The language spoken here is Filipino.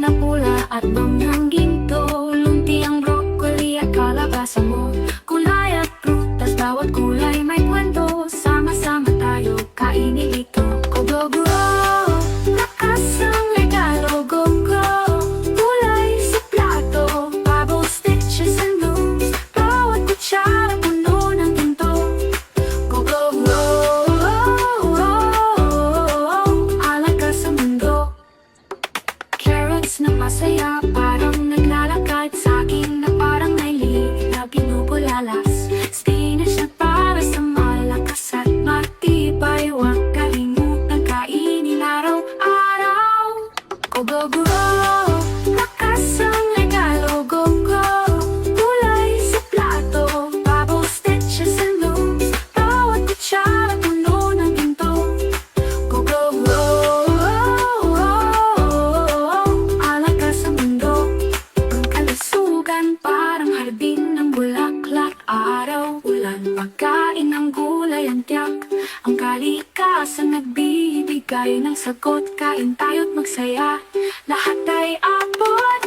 na pula at manghang ginto, luntiang broccoli at kalabasa mo, kulay at prutas, bawat kulay may kwento. Sama-sama tayo kainin ito. Go-go-go, lakas ang regalo. Go-go, kulay sa plato, bubble stitches and blooms, bawat kutsara puno ng ginto. Go-go-go, alak ka sa mundo. Carrots na masaya, parang naglalakad sa akin, na parang nailig na pinupulalas. Spinach na para sa malakas at matibay, huwag kalimutan kainin araw-araw. Go-go-go, lakas ang regalo. Go-go, kulay sa plato, bubble stitches and blooms, bawat kutsara puno ng ginto. Go-go-go, alak ka sa mundo. Ang kalusugan parang hardin ng bulaklak, araw, ulan, pagkain ng gulay ang tiyak. Ang kalikasan nagbibigay ng sagot, kain tayo't magsaya, lahat ay abot.